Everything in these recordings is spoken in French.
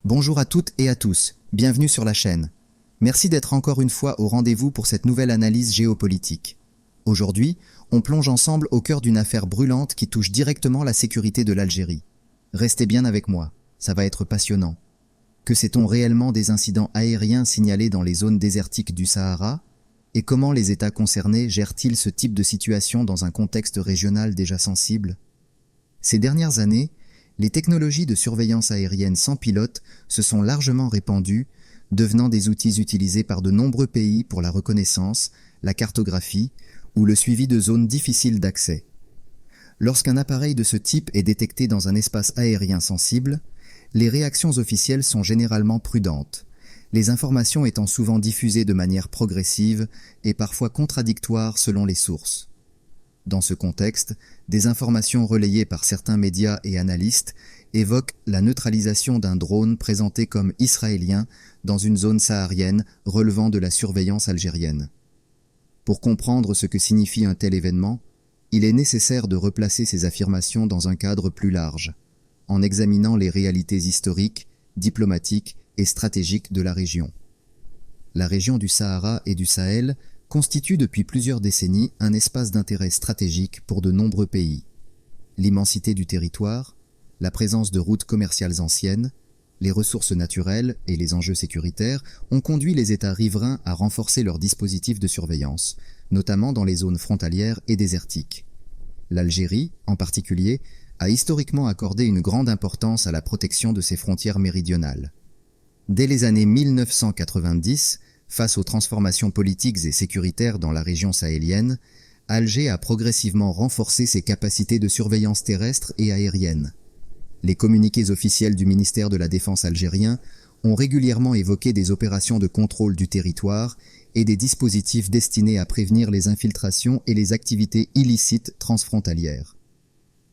Bonjour à toutes et à tous, bienvenue sur la chaîne. Merci d'être encore une fois au rendez-vous pour cette nouvelle analyse géopolitique. Aujourd'hui, on plonge ensemble au cœur d'une affaire brûlante qui touche directement la sécurité de l'Algérie. Restez bien avec moi, ça va être passionnant. Que sait-on réellement des incidents aériens signalés dans les zones désertiques du Sahara? Et comment les États concernés gèrent-ils ce type de situation dans un contexte régional déjà sensible? Ces dernières années, les technologies de surveillance aérienne sans pilote se sont largement répandues, devenant des outils utilisés par de nombreux pays pour la reconnaissance, la cartographie ou le suivi de zones difficiles d'accès. Lorsqu'un appareil de ce type est détecté dans un espace aérien sensible, les réactions officielles sont généralement prudentes, les informations étant souvent diffusées de manière progressive et parfois contradictoires selon les sources. Dans ce contexte, des informations relayées par certains médias et analystes évoquent la neutralisation d'un drone présenté comme israélien dans une zone saharienne relevant de la surveillance algérienne. Pour comprendre ce que signifie un tel événement, il est nécessaire de replacer ces affirmations dans un cadre plus large, en examinant les réalités historiques, diplomatiques et stratégiques de la région. La région du Sahara et du Sahel constitue depuis plusieurs décennies un espace d'intérêt stratégique pour de nombreux pays. L'immensité du territoire, la présence de routes commerciales anciennes, les ressources naturelles et les enjeux sécuritaires ont conduit les États riverains à renforcer leurs dispositifs de surveillance, notamment dans les zones frontalières et désertiques. L'Algérie, en particulier, a historiquement accordé une grande importance à la protection de ses frontières méridionales. Dès les années 1990, face aux transformations politiques et sécuritaires dans la région sahélienne, Alger a progressivement renforcé ses capacités de surveillance terrestre et aérienne. Les communiqués officiels du ministère de la Défense algérien ont régulièrement évoqué des opérations de contrôle du territoire et des dispositifs destinés à prévenir les infiltrations et les activités illicites transfrontalières.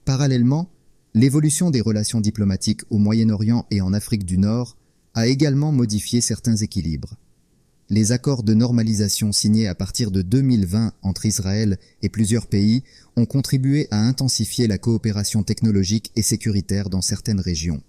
Parallèlement, l'évolution des relations diplomatiques au Moyen-Orient et en Afrique du Nord a également modifié certains équilibres. Les accords de normalisation signés à partir de 2020 entre Israël et plusieurs pays ont contribué à intensifier la coopération technologique et sécuritaire dans certaines régions.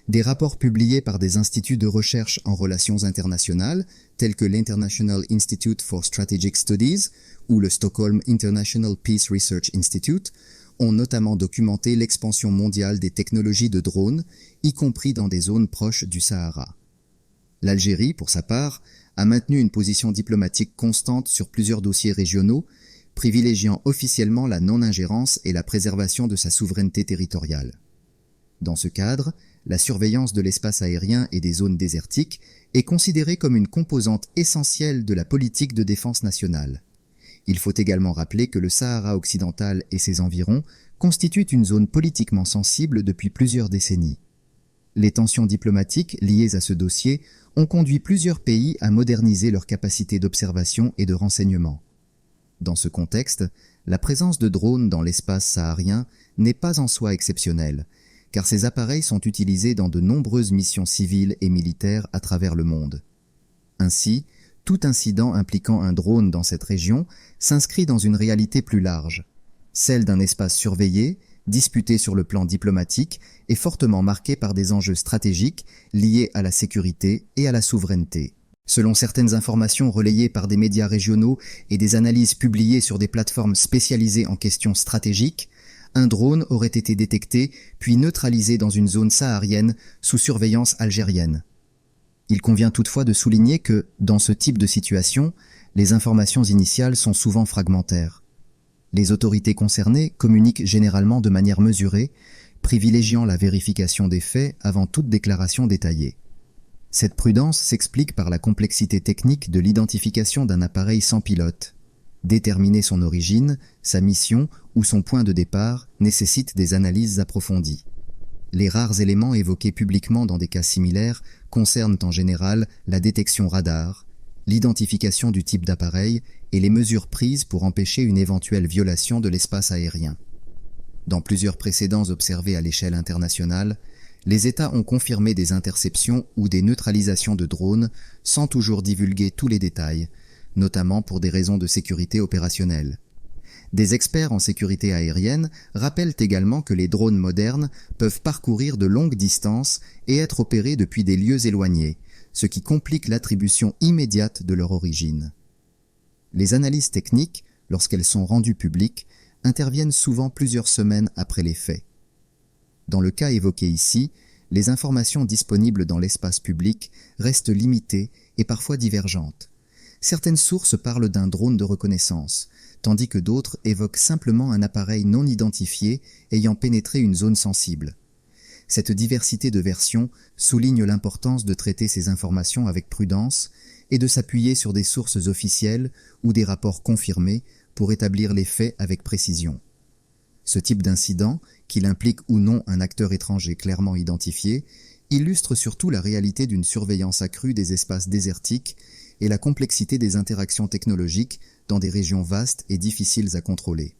Des rapports publiés par des instituts de recherche en relations internationales, tels que l'International Institute for Strategic Studies ou le Stockholm International Peace Research Institute, ont notamment documenté l'expansion mondiale des technologies de drones, y compris dans des zones proches du Sahara. L'Algérie, pour sa part, a maintenu une position diplomatique constante sur plusieurs dossiers régionaux, privilégiant officiellement la non-ingérence et la préservation de sa souveraineté territoriale. Dans ce cadre, la surveillance de l'espace aérien et des zones désertiques est considérée comme une composante essentielle de la politique de défense nationale. Il faut également rappeler que le Sahara occidental et ses environs constituent une zone politiquement sensible depuis plusieurs décennies. Les tensions diplomatiques liées à ce dossier ont conduit plusieurs pays à moderniser leurs capacités d'observation et de renseignement. Dans ce contexte, la présence de drones dans l'espace saharien n'est pas en soi exceptionnelle, car ces appareils sont utilisés dans de nombreuses missions civiles et militaires à travers le monde. Ainsi, tout incident impliquant un drone dans cette région s'inscrit dans une réalité plus large, celle d'un espace surveillé, disputé sur le plan diplomatique et fortement marqué par des enjeux stratégiques liés à la sécurité et à la souveraineté. Selon certaines informations relayées par des médias régionaux et des analyses publiées sur des plateformes spécialisées en questions stratégiques, un drone aurait été détecté puis neutralisé dans une zone saharienne sous surveillance algérienne. Il convient toutefois de souligner que, dans ce type de situation, les informations initiales sont souvent fragmentaires. Les autorités concernées communiquent généralement de manière mesurée, privilégiant la vérification des faits avant toute déclaration détaillée. Cette prudence s'explique par la complexité technique de l'identification d'un appareil sans pilote. Déterminer son origine, sa mission ou son point de départ nécessite des analyses approfondies. Les rares éléments évoqués publiquement dans des cas similaires concernent en général la détection radar, l'identification du type d'appareil et les mesures prises pour empêcher une éventuelle violation de l'espace aérien. Dans plusieurs précédents observés à l'échelle internationale, les États ont confirmé des interceptions ou des neutralisations de drones sans toujours divulguer tous les détails, notamment pour des raisons de sécurité opérationnelle. Des experts en sécurité aérienne rappellent également que les drones modernes peuvent parcourir de longues distances et être opérés depuis des lieux éloignés, ce qui complique l'attribution immédiate de leur origine. Les analyses techniques, lorsqu'elles sont rendues publiques, interviennent souvent plusieurs semaines après les faits. Dans le cas évoqué ici, les informations disponibles dans l'espace public restent limitées et parfois divergentes. Certaines sources parlent d'un drone de reconnaissance, tandis que d'autres évoquent simplement un appareil non identifié ayant pénétré une zone sensible. Cette diversité de versions souligne l'importance de traiter ces informations avec prudence et de s'appuyer sur des sources officielles ou des rapports confirmés pour établir les faits avec précision. Ce type d'incident, qu'il implique ou non un acteur étranger clairement identifié, illustre surtout la réalité d'une surveillance accrue des espaces désertiques et la complexité des interactions technologiques dans des régions vastes et difficiles à contrôler.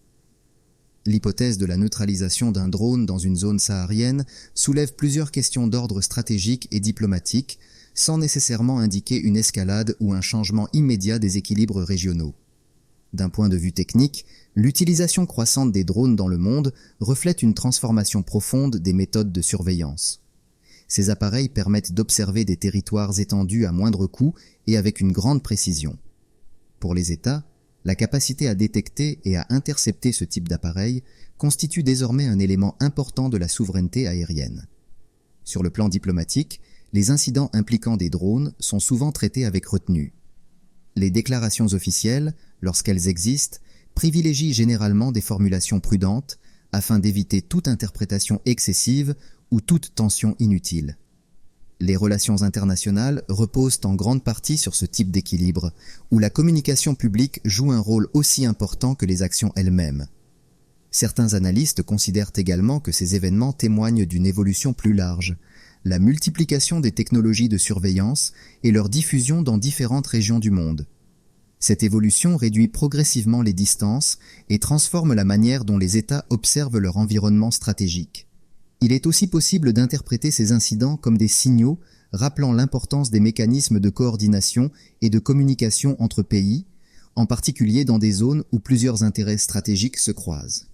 L'hypothèse de la neutralisation d'un drone dans une zone saharienne soulève plusieurs questions d'ordre stratégique et diplomatique, sans nécessairement indiquer une escalade ou un changement immédiat des équilibres régionaux. D'un point de vue technique, l'utilisation croissante des drones dans le monde reflète une transformation profonde des méthodes de surveillance. Ces appareils permettent d'observer des territoires étendus à moindre coût et avec une grande précision. Pour les États, la capacité à détecter et à intercepter ce type d'appareil constitue désormais un élément important de la souveraineté aérienne. Sur le plan diplomatique, les incidents impliquant des drones sont souvent traités avec retenue. Les déclarations officielles, lorsqu'elles existent, privilégient généralement des formulations prudentes afin d'éviter toute interprétation excessive ou toute tension inutile. Les relations internationales reposent en grande partie sur ce type d'équilibre, où la communication publique joue un rôle aussi important que les actions elles-mêmes. Certains analystes considèrent également que ces événements témoignent d'une évolution plus large, la multiplication des technologies de surveillance et leur diffusion dans différentes régions du monde. Cette évolution réduit progressivement les distances et transforme la manière dont les États observent leur environnement stratégique. Il est aussi possible d'interpréter ces incidents comme des signaux rappelant l'importance des mécanismes de coordination et de communication entre pays, en particulier dans des zones où plusieurs intérêts stratégiques se croisent.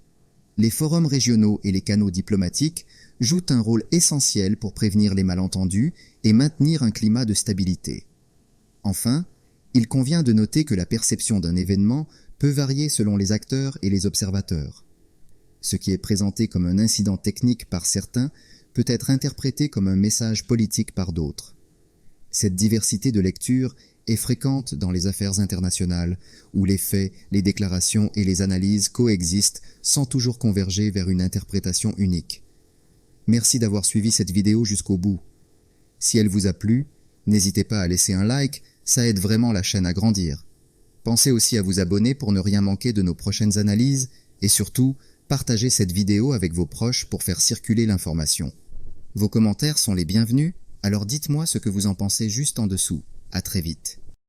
Les forums régionaux et les canaux diplomatiques jouent un rôle essentiel pour prévenir les malentendus et maintenir un climat de stabilité. Enfin, il convient de noter que la perception d'un événement peut varier selon les acteurs et les observateurs. Ce qui est présenté comme un incident technique par certains peut être interprété comme un message politique par d'autres. Cette diversité de lecture est fréquente dans les affaires internationales, où les faits, les déclarations et les analyses coexistent sans toujours converger vers une interprétation unique. Merci d'avoir suivi cette vidéo jusqu'au bout. Si elle vous a plu, n'hésitez pas à laisser un like, ça aide vraiment la chaîne à grandir. Pensez aussi à vous abonner pour ne rien manquer de nos prochaines analyses et surtout, partagez cette vidéo avec vos proches pour faire circuler l'information. Vos commentaires sont les bienvenus, alors dites-moi ce que vous en pensez juste en dessous. À très vite.